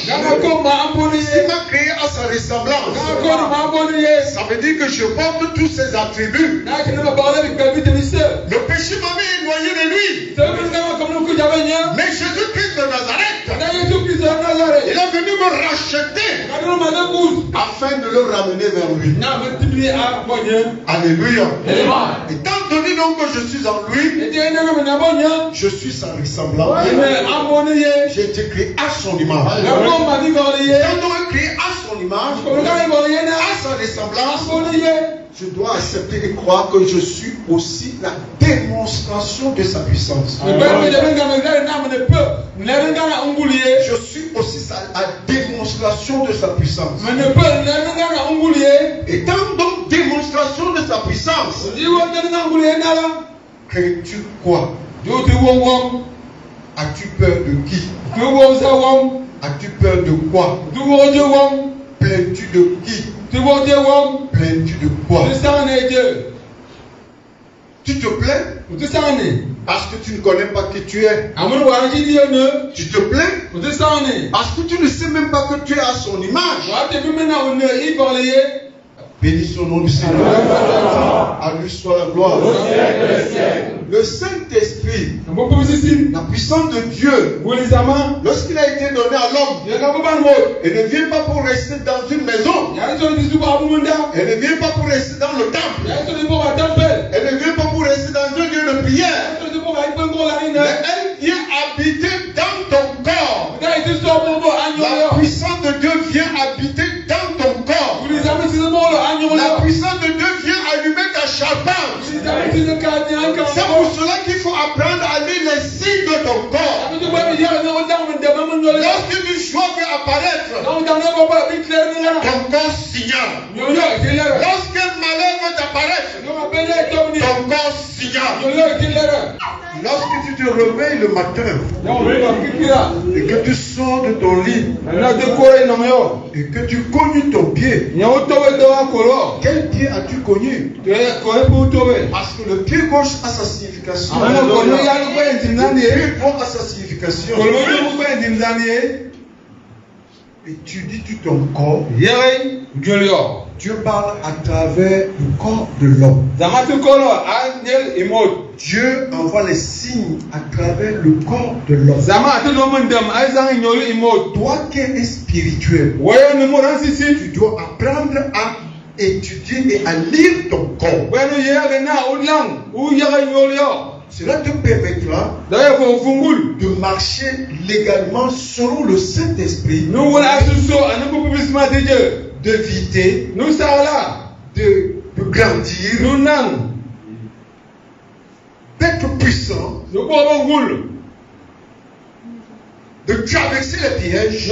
image. Il m'a créé à sa ressemblance. Ça veut dire que je porte tous ses attributs. Le péché m'avait éloigné de lui. Mais Jésus-Christ de Nazareth, il est venu me racheter afin de le ramener vers lui. Alléluia. Étant donné donc que je suis en lui, je suis sa ressemblance. J'ai été créé à son image. Étant donc créé à son image, à sa ressemblance, je dois accepter et croire que je suis aussi la démonstration de sa puissance. Je suis aussi la démonstration de sa puissance. Étant donc démonstration de sa puissance, crées-tu quoi? As-tu peur de qui? As-tu peur de quoi? Plais-tu de qui? Plais-tu de quoi? Tu te plais parce que tu ne connais pas qui tu es. Tu te plais parce que tu ne sais même pas que tu es à son image. Béni son nom du Seigneur. À lui soit la gloire. Le Saint-Esprit, la puissance de Dieu, lorsqu'il a été donné à l'homme, elle ne vient pas pour rester dans une maison. Elle ne vient pas pour rester dans le temple. Elle ne vient pas pour rester dans un lieu de prière. Mais elle vient habiter dans ton corps. La puissance de Dieu vient habiter dans ton corps. La puissance de Dieu vient allumer ta charpente. C'est pour cela qu'il faut apprendre à lire les signes de ton corps. Lorsqu'une joie veut apparaître, ton corps signale. Lorsqu'un malheur veut apparaître, ton corps signale. Lorsque tu te réveilles le matin et que tu sors de ton lit et que tu cognes ton pied, quel pied as-tu cogné? Parce que le pied gauche a sa signification. Le pied droit a sa signification. Et tu dis tout ton corps. Dieu parle à travers le corps de l'homme. Dieu envoie les signes à travers le corps de l'homme. Toi qui es spirituel, tu dois apprendre à étudier et à lire ton corps. Cela te permettra de marcher légalement selon le Saint-Esprit, d'éviter, de grandir, d'être puissant, de traverser les pièges,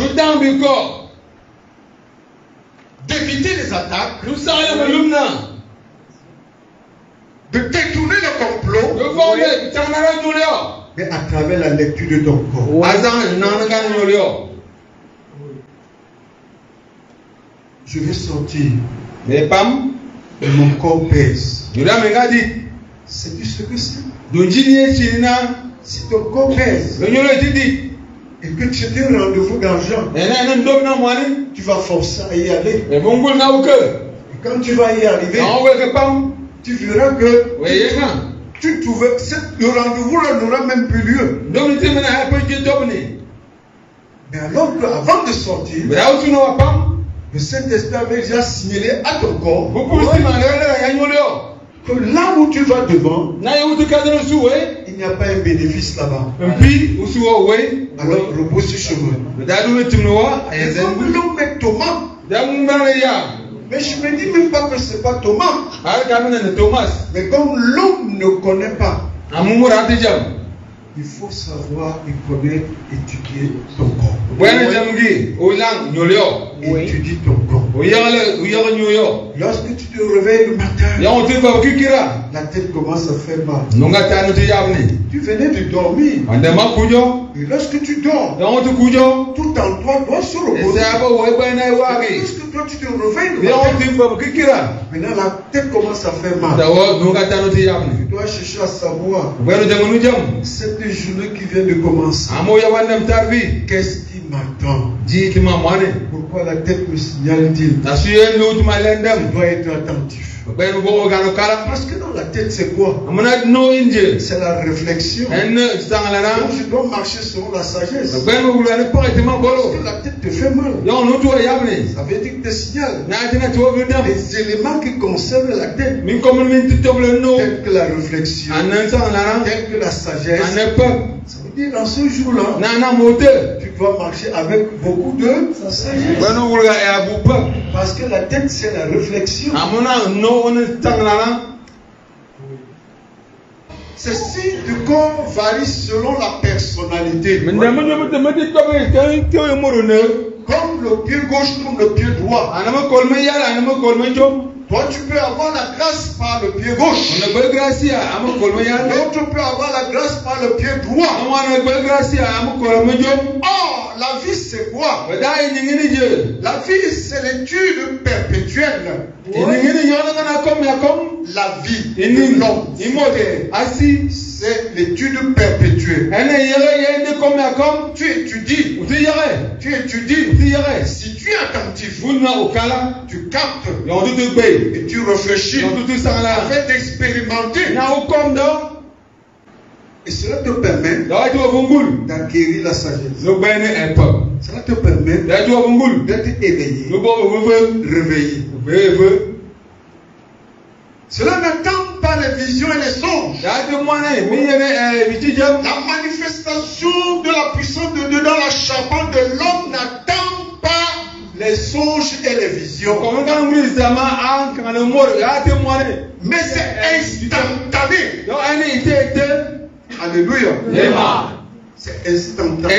d'éviter les attaques, de détourner le complot, mais à travers la lecture de ton corps. Je vais sortir. Et mon corps pèse. Sais-tu ce que c'est? Si ton corps pèse et que tu as un rendez-vous d'argent, tu vas forcer à y aller. Et quand tu vas y arriver, tu verras que le rendez-vous n'aura même plus lieu. Mais alors qu'avant de sortir, le Saint-Esprit avait déjà signalé à ton corps que là où tu vas devant, il n'y a pas un bénéfice là-bas. Alors repose sur chemin. Comme l'homme est Thomas. Mais je me dis même pas que ce n'est pas Thomas. Mais comme l'homme ne connaît pas, il faut savoir et connaître, étudier ton corps. Étudie ton corps. Lorsque tu te réveilles le matin, la tête commence à faire mal. Tu venais de dormir. Et lorsque tu dors, tout en toi doit se reposer. Lorsque toi tu te réveilles le matin, maintenant la tête commence à faire mal. Tu dois chercher à savoir cette journée qui vient de commencer. Qu'est-ce qui m'attends. Pourquoi la tête me signale-t-il? Je dois être attentif. Parce que dans la tête, c'est quoi? C'est la réflexion. Donc je dois marcher selon la sagesse. Parce que la tête te fait mal. Ça veut dire que te signale les éléments qui concernent la tête, tels que la réflexion, tels que la sagesse. Ça veut dire dans ce jour-là, tu dois marcher avec beaucoup de sagesse. Parce que la tête, c'est la réflexion. Ces signes du corps varient selon la personnalité. Comme le pied gauche, comme le pied droit. Toi, tu peux avoir la grâce par le pied gauche. L'autre peut avoir la grâce par le pied droit. Or, la vie, c'est quoi? La vie, c'est l'étude perpétuelle. La vie de l'homme, c'est l'étude perpétuelle. Tu étudies. Si tu es attentif, tu captes et tu réfléchis afin d'expérimenter. Et cela te permet d'acquérir la sagesse. Cela te permet d'être éveillé, réveillé. Cela n'attend pas les visions et les songes. La manifestation de la puissance de Dieu dans la charpente de l'homme n'attend pas les songes et les visions. Mais c'est instantané. Alléluia. C'est instantané.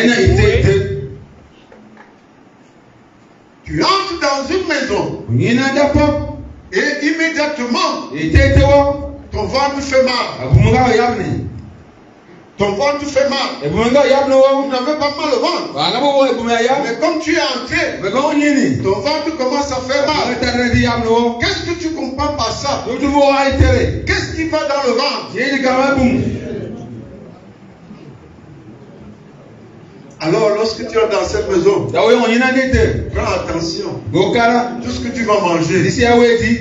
Tu entres dans une maison et immédiatement ton ventre fait mal. Ton ventre fait mal. Tu n'avais pas mal au ventre. Mais comme tu es entré, ton ventre commence à faire mal. Qu'est-ce que tu comprends par ça? Qu'est-ce qui va dans le ventre? Alors, lorsque tu es dans cette maison, prends attention. Tout ce que tu vas manger,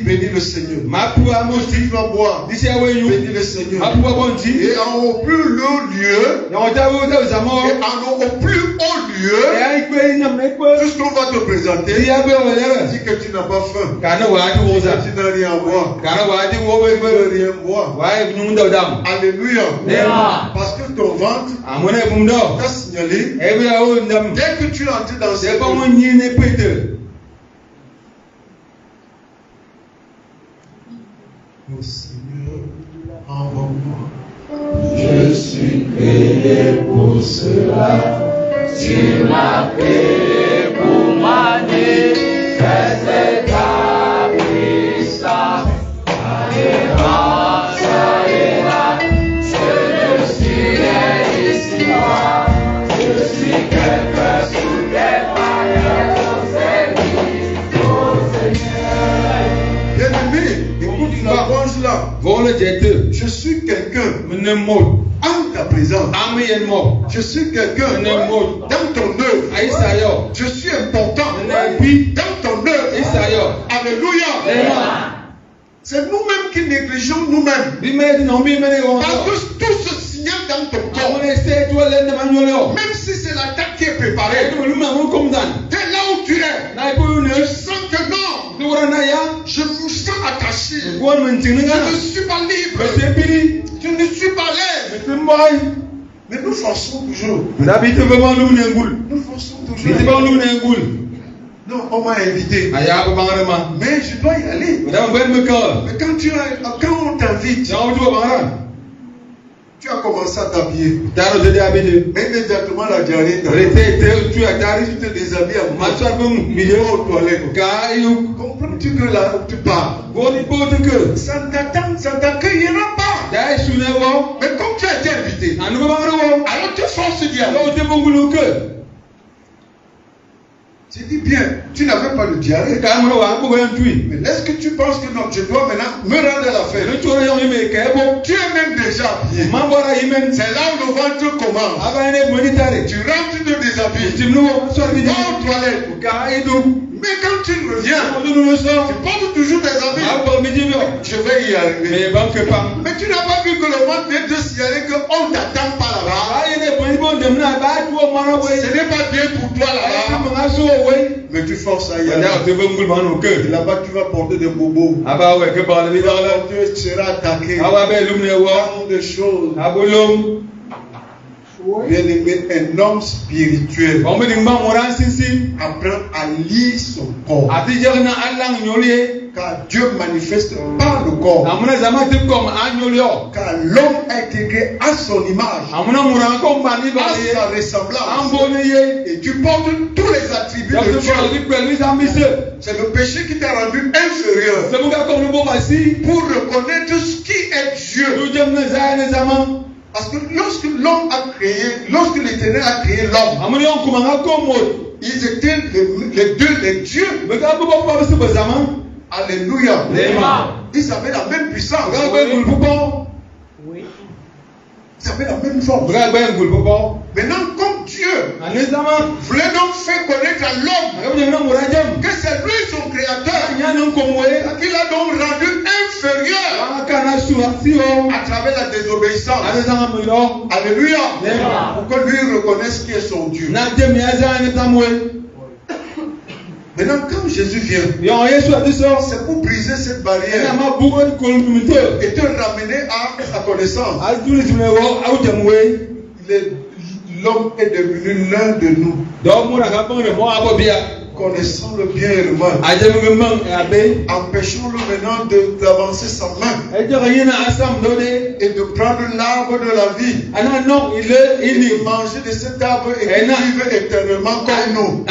bénis le Seigneur. Tout ce que tu vas boire, bénis le Seigneur. Et au plus haut lieu, tout ce qu'on va te présenter, dis que tu n'as pas faim. Tu n'as rien à boire. Tu n'as rien boire. Alléluia. Parce que ton ventre t'a signalé. Dès que tu entres dans cette vie, oh Seigneur, envoie-moi. Je suis créé pour cela. Tu m'as créé pour m'amener. C'est ta puissance. Je suis quelqu'un en ta présence. Je suis quelqu'un dans ton œuvre. Je suis important dans ton œuvre. Alléluia. C'est nous-mêmes qui négligeons nous-mêmes. Parce que tout se signale dans ton corps. Même si c'est la date qui est préparée. T'es là où tu es. Je sens que non. Je me sens attaché. Je ne suis pas libre. Je ne suis pas l'air. Mais nous forçons toujours. Nous forçons toujours. Non, on m'a invité. Mais je dois y aller. Mais quand on t'invite, tu as commencé à t'habiller. Immédiatement la diarrhée tu te déshabilles aux toilettes. Comprends-tu que là où tu pars, ça ne t'accueillera pas. Mais comme tu as été invité, alors tu forces d'y aller. Tu dis bien, tu n'avais pas le diarrhée. Mais est-ce que tu penses que non, je dois maintenant me rendre à la fête? Tu es même déjà habillé. C'est là où le ventre commence. Tu rentres, tu te déshabilles. Tu vas aux toilettes. Mais quand tu reviens, tu portes toujours tes habits. Je vais y arriver. Mais tu n'as pas vu que le ventre vient de signaler qu'on ne t'attend pas là-bas. Ce n'est pas bien pour toi là-bas. Mais tu forces à y aller. Et là-bas, tu vas porter des bobos. Tu seras attaqué. Tant de choses. Bien aimé, un homme spirituel apprend à lire son corps. Car Dieu manifeste par le corps. Car l'homme a été créé à son image, à sa ressemblance. Et tu portes tous les attributs de Dieu. C'est le péché qui t'a rendu inférieur. Pour reconnaître ce qui est Dieu. Parce que lorsque l'homme a créé, lorsque l'Éternel a créé l'homme, ils étaient les deux, les dieux. Alléluia. Ils avaient la même puissance. Ils avaient la même force. Maintenant, comme Dieu voulait donc faire connaître à l'homme que c'est lui son créateur, qu'il a donc rendu inférieur à travers la désobéissance. Alléluia. Pour que lui reconnaisse qui est son Dieu. Maintenant, quand Jésus vient, c'est pour briser cette barrière et te ramener à sa connaissance. L'homme est devenu l'un de nous, connaissant le bien et le mal. Empêchons-le maintenant d'avancer sa main et de prendre l'arbre de la vie et de manger de cet arbre et de vivre éternellement comme nous.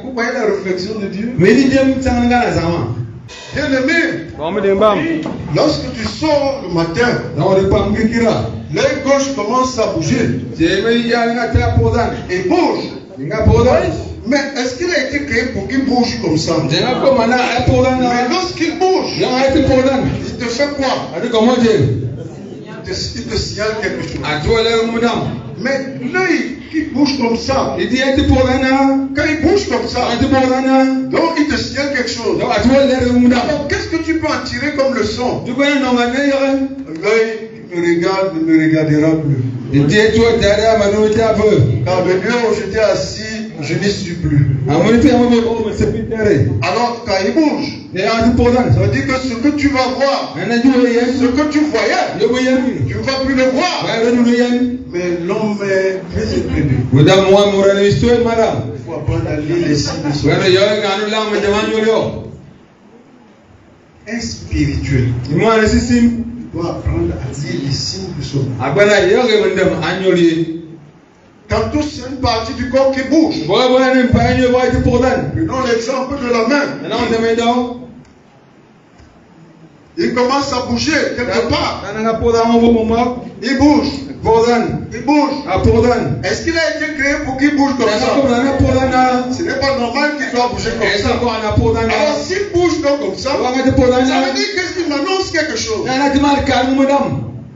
Vous voyez la réflexion de Dieu? Bien-aimé, lorsque tu sors le matin, l'œil gauche commence à bouger et bouge. Mais est-ce qu'il a été créé pour qu'il bouge comme ça? Mais lorsqu'il bouge, il te fait quoi? Il te signale quelque chose. Mais l'œil qui bouge comme ça, quand il bouge comme ça, donc il te signale quelque chose. Alors qu'est-ce que tu peux en tirer comme leçon? L'œil me regarde, ne me regardera plus. Car de lieu où j'étais assis, je n'y suis plus. Alors quand il bouge, ça veut dire que ce que tu vas voir, ce que tu voyais, tu ne vas plus le voir. Mais l'homme est très élevé. Il faut apprendre à lire les signes de son Dieu. Un spirituel doit apprendre à lire les signes de son Dieu. Tantôt c'est une partie du corps qui bouge. Prenons l'exemple de la main. Il commence à bouger quelque part. Il bouge. Il bouge. Est-ce qu'il a été créé pour qu'il bouge comme ça? Ce n'est pas normal qu'il doit bouger comme ça. Alors s'il bouge donc comme ça, ça veut dire qu'il m'annonce quelque chose.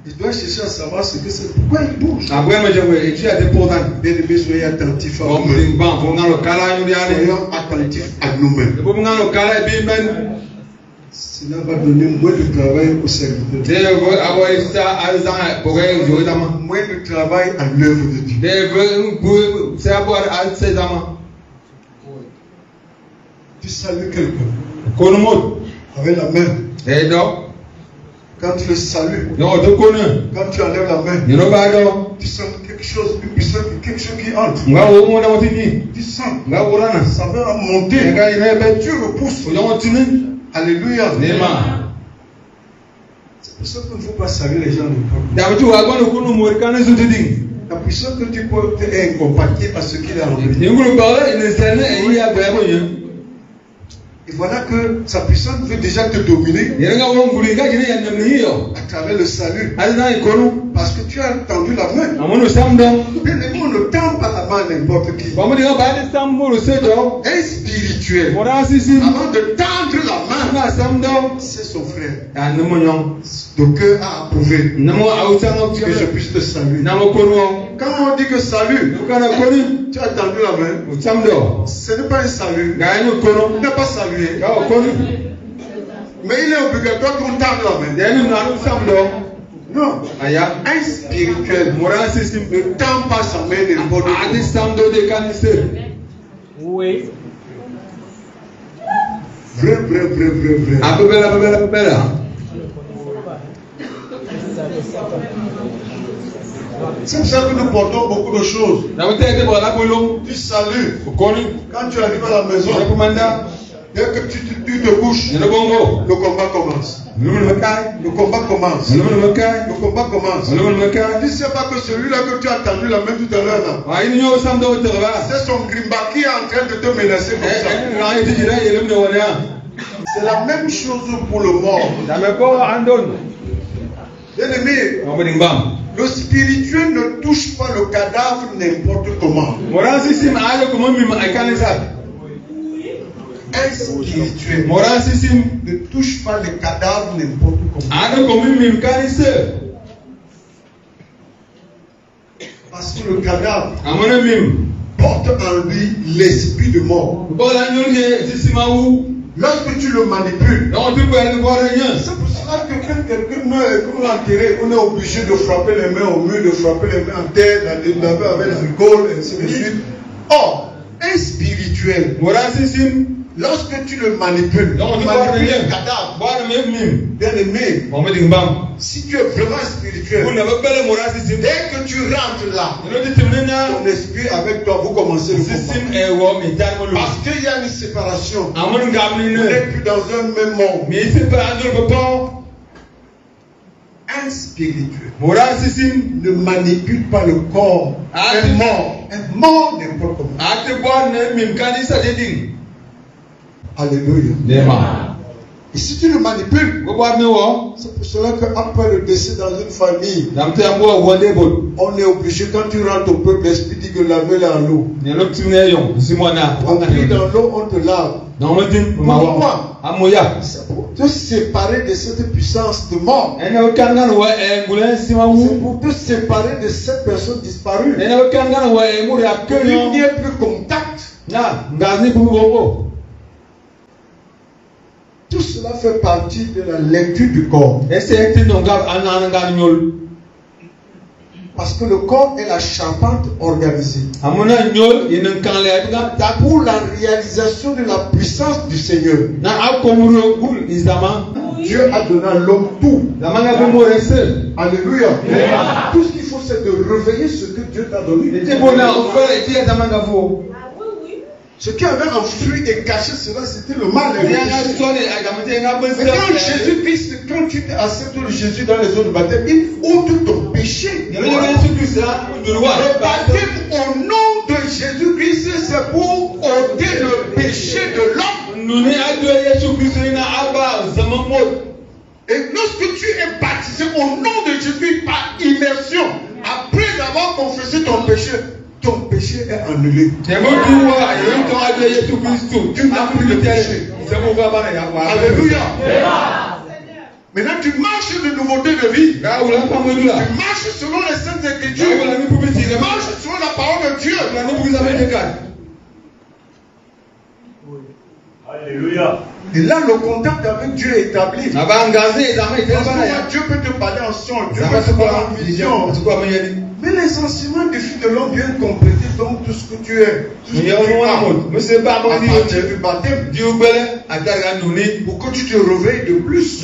Il doit chercher à savoir ce que c'est. Pourquoi il bouge? Bien-aimés, soyez attentifs à nous-mêmes. Soyons attentifs à nous-mêmes. Cela va donner moins de travail au serviteur. Moins de travail à l'œuvre de Dieu. Tu salues quelqu'un avec la main. Quand tu le salues, quand tu enlèves la main, tu sens quelque chose, quelque chose qui entre. Tu sens, ça va monter. Tu repousses. Alléluia. C'est pour ça qu'il ne faut pas saluer les gens de toi. La puissance que tu peux est incompatible à ce qu'il a rempli. Et voilà que sa puissance veut déjà te dominer à travers le salut. Parce que tu as tendu la main. Bien aimé, on ne tend pas la main à n'importe qui. Un spirituel, avant de tendre la main, c'est son frère. Donc Dieu a approuvé que je puisse te saluer. Quand on dit que salut, tu as tendu la main, ce n'est pas un salut. Tu n'as pas salué. Mais il est obligatoire qu'on tende la main. Non. Un spirituel ne tend pas sa main n'importe où. Oui. Vrai. C'est pour ça que nous portons beaucoup de choses. Tu salues. Quand tu arrives à la maison, dès que tu te couches, le combat commence. Le combat commence. Tu ne sais pas que celui-là que tu as tendu la main tout à l'heure, c'est son grimba qui est en train de te menacer comme ça. C'est la même chose pour le mort. Bien aimé, le spirituel ne touche pas le cadavre n'importe comment. Un spirituel ne touche pas le cadavre n'importe comment. Parce que le cadavre porte en lui l'esprit de mort. Lorsque tu le manipules, c'est pour cela que quand quelqu'un meurt et qu'on l'enterre, on est obligé de frapper les mains au mur, de frapper les mains en terre, de laver avec l'alcool, et ainsi de suite. Or, un spirituel, lorsque tu le manipules, tu manipules le cadavre. Bien aimé, si tu es vraiment spirituel, dès que tu rentres là, ton esprit avec toi, vous commencez le combat. Parce qu'il y a une séparation. Vous n'êtes plus dans un même monde. Un spirituel ne manipule pas le corps. Un mort n'importe comment. Alléluia. Et si tu le manipules, c'est pour cela qu'après le décès dans une famille, on est obligé, quand tu rentres au peuple, l'esprit dit que laver en l'eau. On prie dans l'eau, on te lave. Pourquoi? C'est pour te séparer de cette puissance de mort. C'est pour te séparer de cette personne disparue. Il n'y a plus contact. Tout cela fait partie de la lecture du corps. Parce que le corps est la charpente organisée. Pour la réalisation de la puissance du Seigneur. Dieu a donné à l'homme tout. Alléluia. Tout ce qu'il faut, c'est de réveiller ce que Dieu t'a donné. Ce qui avait enfoui et caché cela, c'était le mal. Mais quand Jésus-Christ, quand tu acceptes le Jésus dans les eaux de baptême, il ôte ton péché. Le baptême au nom de Jésus-Christ, c'est pour ôter le péché de l'homme. Et lorsque tu es baptisé au nom de Jésus par immersion, après avoir confessé ton péché est annulé. Tu n'as plus de péché. Alléluia. Maintenant, tu marches de nouveauté de vie. Tu marches selon les saintes écritures. Tu marches selon la parole de Dieu. Alléluia. Et là, le contact avec Dieu est établi. Dieu peut te parler en son, Dieu peut te parler en vision. Mais les enseignements des filles de l'homme viennent compléter donc tout ce que tu es. Tout ce que tu as. À partir du baptême. Pour que tu te réveilles de plus.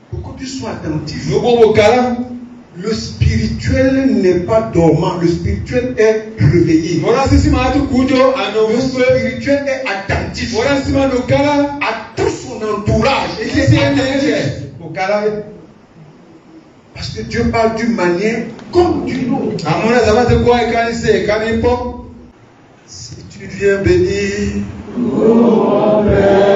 Pour que tu sois attentif. Le spirituel n'est pas dormant, le spirituel est réveillé. Le spirituel est attentif à tout son entourage. Parce que Dieu parle d'une manière comme d'une autre. Si tu viens bénir, mon Père.